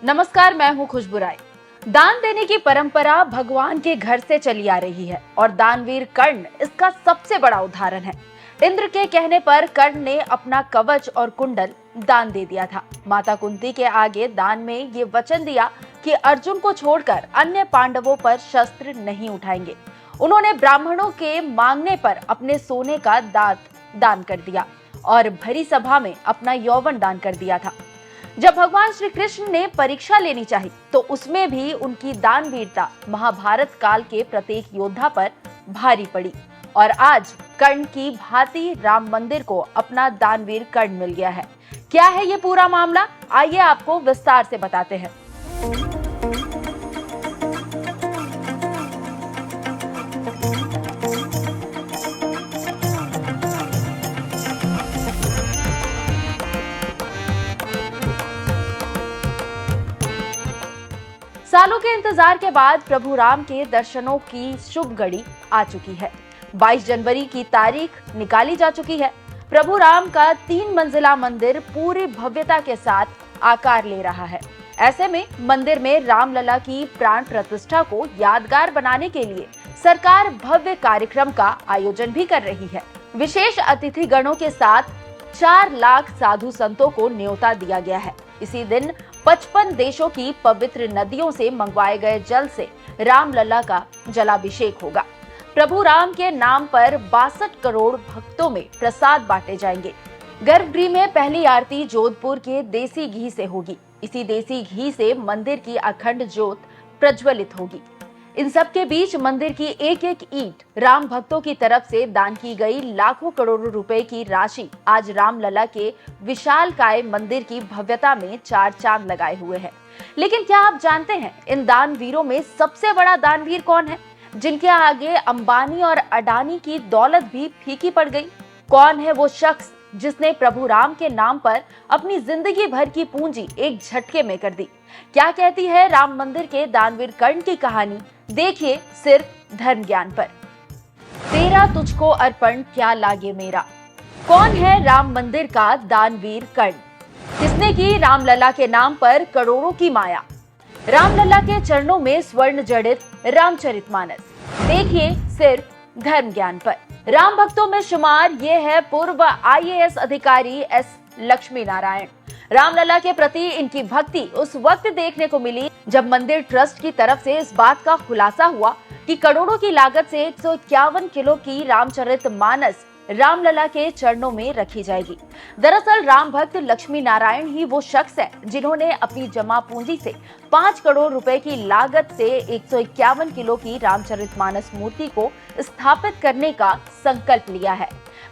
नमस्कार, मैं हूँ खुशबू राय। दान देने की परंपरा भगवान के घर से चली आ रही है और दानवीर कर्ण इसका सबसे बड़ा उदाहरण है। इंद्र के कहने पर कर्ण ने अपना कवच और कुंडल दान दे दिया था। माता कुंती के आगे दान में ये वचन दिया कि अर्जुन को छोड़कर अन्य पांडवों पर शस्त्र नहीं उठाएंगे। उन्होंने ब्राह्मणों के मांगने पर अपने सोने का दान कर दिया और भरी सभा में अपना यौवन दान कर दिया था। जब भगवान श्री कृष्ण ने परीक्षा लेनी चाहिए तो उसमें भी उनकी दानवीरता महाभारत काल के प्रत्येक योद्धा पर भारी पड़ी और आज कर्ण की भांति राम मंदिर को अपना दानवीर कर्ण मिल गया है। क्या है ये पूरा मामला, आइए आपको विस्तार से बताते हैं। सालों के इंतजार के बाद प्रभु राम के दर्शनों की शुभ घड़ी आ चुकी है। 22 जनवरी की तारीख निकाली जा चुकी है। प्रभु राम का 3 मंजिला मंदिर पूरी भव्यता के साथ आकार ले रहा है। ऐसे में मंदिर में रामलला की प्राण प्रतिष्ठा को यादगार बनाने के लिए सरकार भव्य कार्यक्रम का आयोजन भी कर रही है। विशेष अतिथि गणों के साथ 4 लाख साधु संतों को न्योता दिया गया है। इसी दिन 55 देशों की पवित्र नदियों से मंगवाए गए जल से रामलला का जलाभिषेक होगा। प्रभु राम के नाम पर 62 करोड़ भक्तों में प्रसाद बांटे जाएंगे। गर्भगृह में पहली आरती जोधपुर के देसी घी से होगी। इसी देसी घी से मंदिर की अखंड ज्योत प्रज्वलित होगी। इन सब के बीच मंदिर की एक एक ईंट राम भक्तों की तरफ से दान की गई लाखों करोड़ों रुपए की राशि आज रामलला के विशालकाय मंदिर की भव्यता में 4 चांद लगाए हुए है। लेकिन क्या आप जानते हैं इन दानवीरों में सबसे बड़ा दानवीर कौन है, जिनके आगे अंबानी और अडानी की दौलत भी फीकी पड़ गई? कौन है वो शख्स जिसने प्रभु राम के नाम पर अपनी जिंदगी भर की पूंजी एक झटके में कर दी? क्या कहती है राम मंदिर के दानवीर कर्ण की कहानी, देखिए सिर्फ धर्म ज्ञान पर। तेरा तुझको अर्पण क्या लागे मेरा। कौन है राम मंदिर का दानवीर कर्ण? किसने की रामलला के नाम पर करोड़ों की माया? रामलला के चरणों में स्वर्ण जड़ित रामचरितमानस, देखिए सिर्फ धर्म ज्ञान पर। राम भक्तों में शुमार ये है पूर्व IAS अधिकारी एस लक्ष्मी नारायण। रामलला के प्रति इनकी भक्ति उस वक्त देखने को मिली जब मंदिर ट्रस्ट की तरफ से इस बात का खुलासा हुआ कि करोड़ों की लागत से 151 किलो की रामचरितमानस रामलला के चरणों में रखी जाएगी। दरअसल राम भक्त लक्ष्मी नारायण ही वो शख्स है जिन्होंने अपनी जमा पूंजी से 5 करोड़ रुपए की लागत से 151 किलो की रामचरितमानस मूर्ति को स्थापित करने का संकल्प लिया है।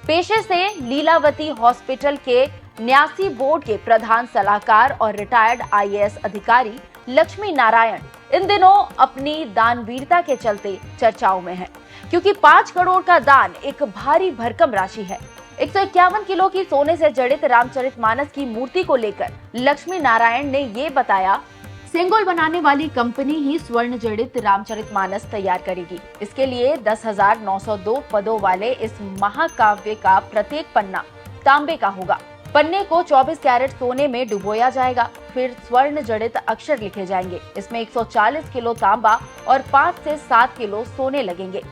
पेशे से लीलावती हॉस्पिटल के न्यासी बोर्ड के प्रधान सलाहकार और रिटायर्ड IAS अधिकारी लक्ष्मी नारायण इन दिनों अपनी दानवीरता के चलते चर्चाओं में हैं, क्योंकि 5 करोड़ का दान एक भारी भरकम राशि है। 151 किलो की सोने से जड़ित रामचरितमानस की मूर्ति को लेकर लक्ष्मी नारायण ने ये बताया, सेंगोल बनाने वाली कंपनी ही स्वर्ण जड़ित रामचरितमानस तैयार करेगी। इसके लिए 10,902 पदों वाले इस महाकाव्य का प्रत्येक पन्ना तांबे का होगा। पन्ने को 24 कैरेट सोने में डुबोया जाएगा, फिर स्वर्ण जड़ित अक्षर लिखे जाएंगे। इसमें 140 किलो तांबा और 5 से 7 किलो सोने लगेंगे।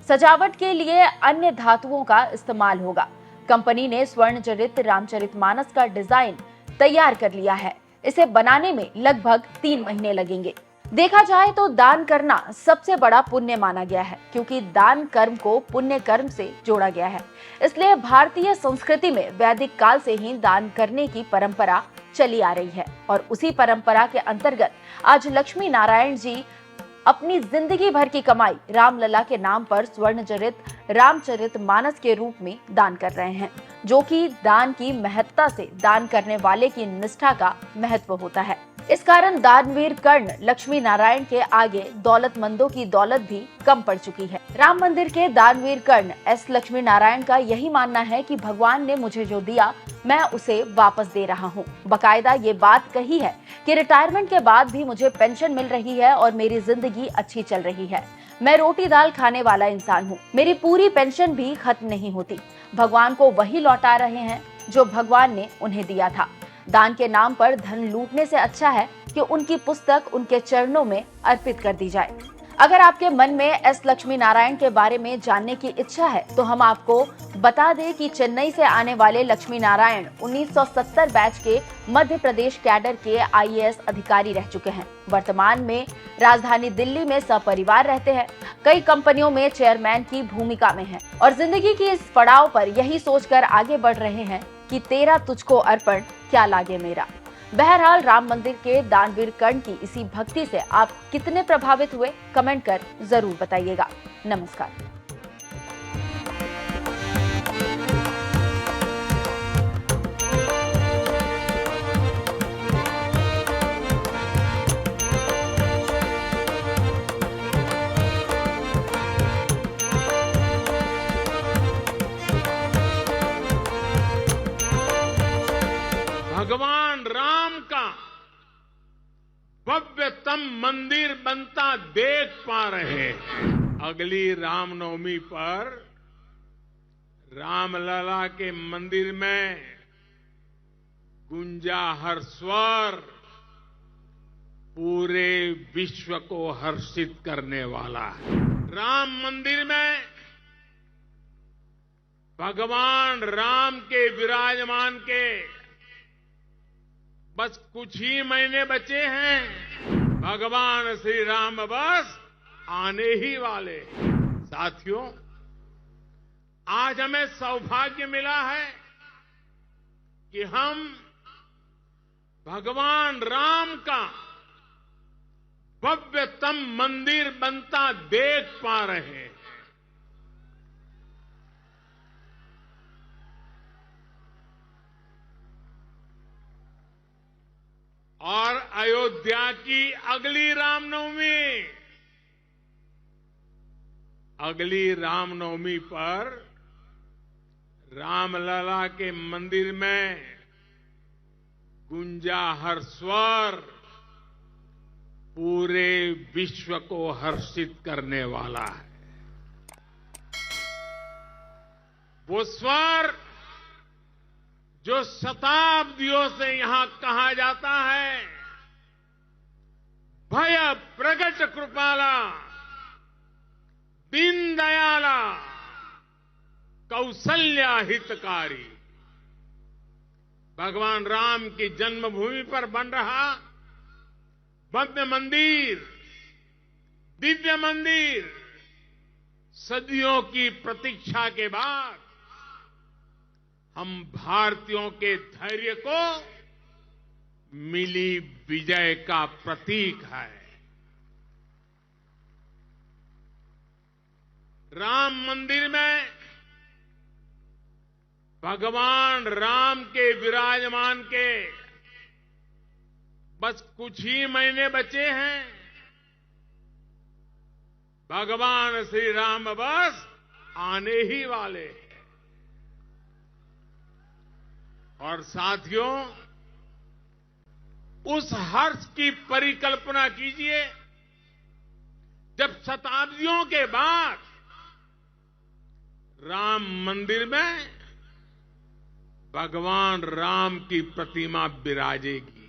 सजावट के लिए अन्य धातुओं का इस्तेमाल होगा। कंपनी ने स्वर्ण जड़ित रामचरितमानस का डिजाइन तैयार कर लिया है। इसे बनाने में लगभग 3 महीने लगेंगे। देखा जाए तो दान करना सबसे बड़ा पुण्य माना गया है, क्योंकि दान कर्म को पुण्य कर्म से जोड़ा गया है। इसलिए भारतीय संस्कृति में वैदिक काल से ही दान करने की परंपरा चली आ रही है और उसी परंपरा के अंतर्गत आज लक्ष्मी नारायण जी अपनी जिंदगी भर की कमाई रामलला के नाम पर स्वर्ण जड़ित रामचरितमानस के रूप में दान कर रहे हैं, जो कि दान की महत्ता से दान करने वाले की निष्ठा का महत्व होता है। इस कारण दानवीर कर्ण लक्ष्मी नारायण के आगे दौलतमंदों की दौलत भी कम पड़ चुकी है। राम मंदिर के दानवीर कर्ण एस लक्ष्मी नारायण का यही मानना है कि भगवान ने मुझे जो दिया मैं उसे वापस दे रहा हूँ। बकायदा ये बात कही है कि रिटायरमेंट के बाद भी मुझे पेंशन मिल रही है और मेरी जिंदगी अच्छी चल रही है। मैं रोटी दाल खाने वाला इंसान हूँ, मेरी पूरी पेंशन भी खत्म नहीं होती। भगवान को वही लौटा रहे हैं जो भगवान ने उन्हें दिया था। दान के नाम पर धन लूटने से अच्छा है कि उनकी पुस्तक उनके चरणों में अर्पित कर दी जाए। अगर आपके मन में एस लक्ष्मी नारायण के बारे में जानने की इच्छा है तो हम आपको बता दें कि चेन्नई से आने वाले लक्ष्मी नारायण 1970 बैच के मध्य प्रदेश कैडर के आईएएस अधिकारी रह चुके हैं। वर्तमान में राजधानी दिल्ली में सपरिवार रहते हैं। कई कंपनियों में चेयरमैन की भूमिका में हैं और जिंदगी की इस पड़ाव पर यही सोचकर आगे बढ़ रहे हैं कि तेरा तुझको अर्पण क्या लागे मेरा। बहरहाल राम मंदिर के दानवीर कर्ण की इसी भक्ति से आप कितने प्रभावित हुए, कमेंट कर जरूर बताइएगा। नमस्कार। भगवान राम का भव्यतम मंदिर बनता देख पा रहे हैं। अगली रामनवमी पर रामलला के मंदिर में गूंजा हर स्वर पूरे विश्व को हर्षित करने वाला है। राम मंदिर में भगवान राम के विराजमान के बस कुछ ही महीने बचे हैं। भगवान श्री राम बस आने ही वाले। साथियों, आज हमें सौभाग्य मिला है कि हम भगवान राम का भव्यतम मंदिर बनता देख पा रहे हैं। और अयोध्या की अगली रामनवमी पर रामलला के मंदिर में गूंजा हर स्वर पूरे विश्व को हर्षित करने वाला है। वो स्वर जो शताब्दियों से यहां कहा जाता है, भय प्रगट कृपाला दीन दयाला कौशल्या हितकारी। भगवान राम की जन्मभूमि पर बन रहा भव्य मंदिर, दिव्य मंदिर, सदियों की प्रतीक्षा के बाद हम भारतीयों के धैर्य को मिली विजय का प्रतीक है। राम मंदिर में भगवान राम के विराजमान के बस कुछ ही महीने बचे हैं। भगवान श्री राम बस आने ही वाले हैं। और साथियों, उस हर्ष की परिकल्पना कीजिए जब शताब्दियों के बाद राम मंदिर में भगवान राम की प्रतिमा विराजेगी।